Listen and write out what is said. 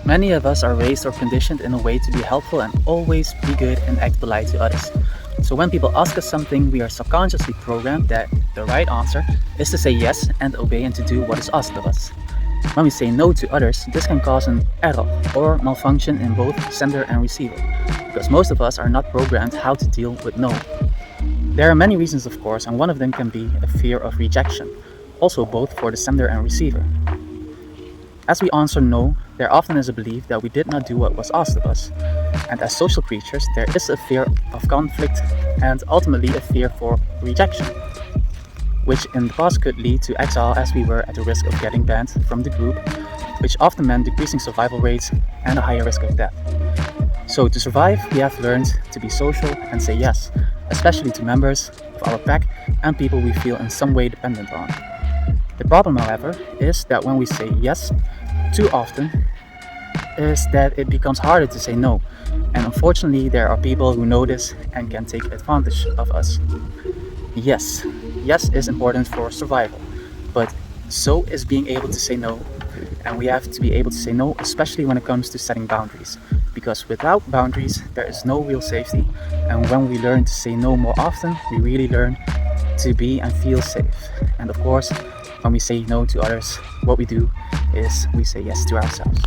Many of us are raised or conditioned in a way to be helpful and always be good and act polite to others. So when people ask us something, we are subconsciously programmed that the right answer is to say yes and obey and to do what is asked of us. When we say no to others, this can cause an error or malfunction in both sender and receiver, because most of us are not programmed how to deal with no. There are many reasons, of course, and one of them can be a fear of rejection, also both for the sender and receiver. As we answer no, there often is a belief that we did not do what was asked of us. And as social creatures, there is a fear of conflict and ultimately a fear for rejection, which in the past could lead to exile as we were at the risk of getting banned from the group, which often meant decreasing survival rates and a higher risk of death. So to survive, we have learned to be social and say yes, especially to members of our pack and people we feel in some way dependent on. The problem, however, is that when we say yes too often, is that it becomes harder to say no. And unfortunately, there are people who know this and can take advantage of us. Yes, yes is important for survival, but so is being able to say no. And we have to be able to say no, especially when it comes to setting boundaries. Because without boundaries, there is no real safety. And when we learn to say no more often, we really learn to be and feel safe. And of course, when we say no to others, what we do is we say yes to ourselves.